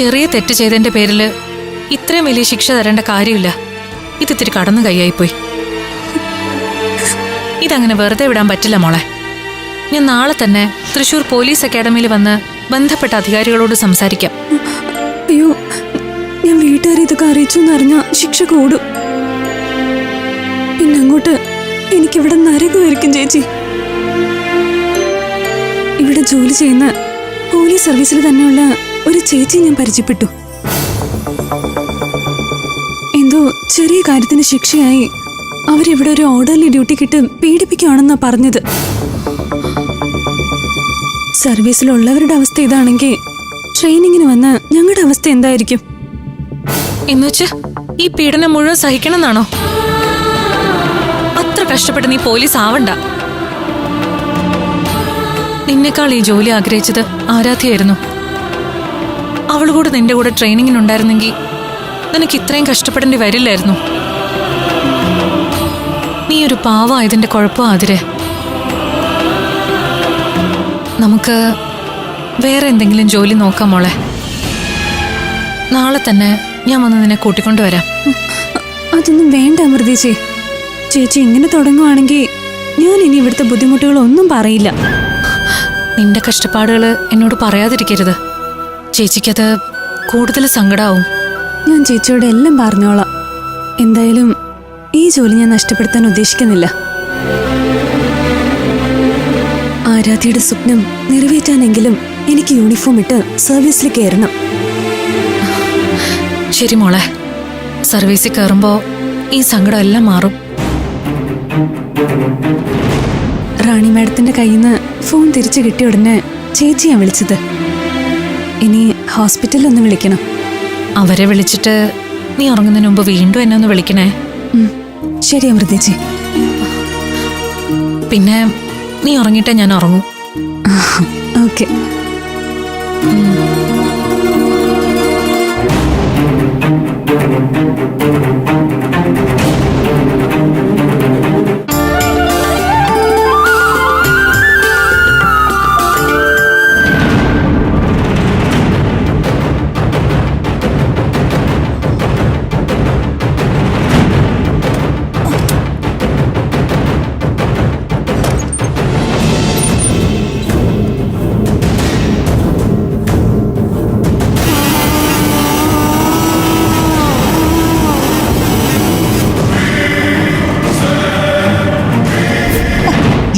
ചെറിയ തെറ്റ് ചെയ്തതിന്റെ പേരിൽ ഇത്രയും വലിയ ശിക്ഷ തരേണ്ട കാര്യമില്ല. ഇതിത്തിരി കടന്നു കൈയായിപ്പോയി. ഇതങ്ങനെ വെറുതെ വിടാൻ പറ്റില്ല മോളെ. ഞാൻ നാളെ തന്നെ തൃശൂർ പോലീസ് അക്കാഡമിയിൽ വന്ന് ബന്ധപ്പെട്ട അധികാരികളോട് സംസാരിക്കാം. അയ്യോ, ഞാൻ വീട്ടുകാരെ ഇതൊക്കെ അറിയിച്ചു എന്നറിഞ്ഞ ശിക്ഷ കൂടും. പിന്നെ അങ്ങോട്ട് എനിക്കിവിടെ നരകമായിരിക്കും ചേച്ചി. ഇവിടെ ജോലി ചെയ്യുന്ന പോലീസ് സർവീസിൽ തന്നെയുള്ള ഒരു ചേച്ചി ഞാൻ പരിചയപ്പെട്ടു. എന്തോ ചെറിയ കാര്യത്തിന് ശിക്ഷയായി അവരിവിടെ ഒരു ഓർഡർലി ഡ്യൂട്ടിക്കിട്ട് പീഡിപ്പിക്കുകയാണെന്നാ പറഞ്ഞത്. സർവീസിലുള്ളവരുടെ അവസ്ഥ ഇതാണെങ്കിൽ ട്രെയിനിങ്ങിന് വന്ന് ഞങ്ങളുടെ അവസ്ഥ എന്തായിരിക്കും? എന്നുവെച്ച് ഈ പീഡനം മുഴുവൻ സഹിക്കണമെന്നാണോ? അത്ര കഷ്ടപ്പെട്ട് നീ പോലീസ് ആവണ്ട. നിന്നെക്കാൾ ഈ ജോലി ആഗ്രഹിച്ചത് ആരാധ്യയായിരുന്നു. അവളുകൂടെ നിന്റെ കൂടെ ട്രെയിനിങ്ങിനുണ്ടായിരുന്നെങ്കിൽ നിനക്ക് ഇത്രയും കഷ്ടപ്പെടേണ്ടി വരില്ലായിരുന്നു. നീ ഒരു പാവമായതിന്റെ കുഴപ്പം ആതിരെ. നമുക്ക് വേറെ എന്തെങ്കിലും ജോലി നോക്കാം മോളെ. നാളെ തന്നെ ഞാൻ വന്ന് നിന്നെ കൂട്ടിക്കൊണ്ടുവരാം. അതൊന്നും വേണ്ട അമൃതേച്ചി. ചേച്ചി ഇങ്ങനെ തുടങ്ങുവാണെങ്കിൽ ഞാൻ ഇനി ഇവിടുത്തെ ബുദ്ധിമുട്ടുകളൊന്നും പറയില്ല. നിന്റെ കഷ്ടപ്പാടുകൾ എന്നോട് പറയാതിരിക്കരുത്. ചേച്ചിക്കത് കൂടുതൽ സങ്കടാവും. ഞാൻ ചേച്ചിയോട് എല്ലാം പറഞ്ഞോളാം. എന്തായാലും ഈ ജോലി ഞാൻ നഷ്ടപ്പെടുത്താൻ ഉദ്ദേശിക്കുന്നില്ല. ആരാധ്യയുടെ സ്വപ്നം നിറവേറ്റാനെങ്കിലും എനിക്ക് യൂണിഫോം ഇട്ട് സർവീസിൽ കയറണം. ശരി മോളെ, സർവീസിൽ കയറുമ്പോ ഈ സങ്കടം എല്ലാം മാറും. റാണി മാഡത്തിന്റെ കയ്യിൽ നിന്ന് ഫോൺ തിരിച്ചു കിട്ടിയ ഉടനെ ചേച്ചിയാ വിളിച്ചത്. ഇനി ഹോസ്പിറ്റലിൽ ഒന്ന് വിളിക്കണം. അവരെ വിളിച്ചിട്ട് നീ ഉറങ്ങുന്നതിന് മുമ്പ് വീണ്ടും എന്നെ ഒന്ന് വിളിക്കണേ. ശരി അമൃതേച്ചി. പിന്നെ നീ ഉറങ്ങിയിട്ടേ ഞാൻ ഉറങ്ങൂ. ഓക്കെ.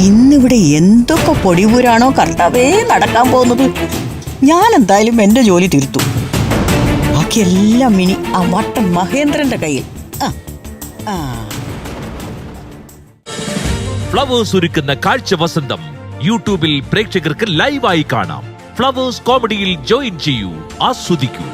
ഇന്നിവിടെ എന്തൊക്കെ പൊടിപൂരാണോ കർത്താവേ നടക്കാൻ പോകുന്നത്. ഞാൻ എന്തായാലും എൻ്റെ ജോലി തീർത്തു. ബാക്കിയെല്ലാം ഇനി ആ വട്ടൻ മഹേന്ദ്രന്റെ കയ്യിൽ. ഫ്ലവേഴ്സ് ഒരുക്കുന്ന കാഴ്ച വസന്തം യൂട്യൂബിൽ പ്രേക്ഷകർക്ക് ലൈവായി കാണാം. ഫ്ലവേഴ്സ് കോമഡിയിൽ ജോയിൻ ചെയ്യൂ, ആസ്വദിക്കൂ.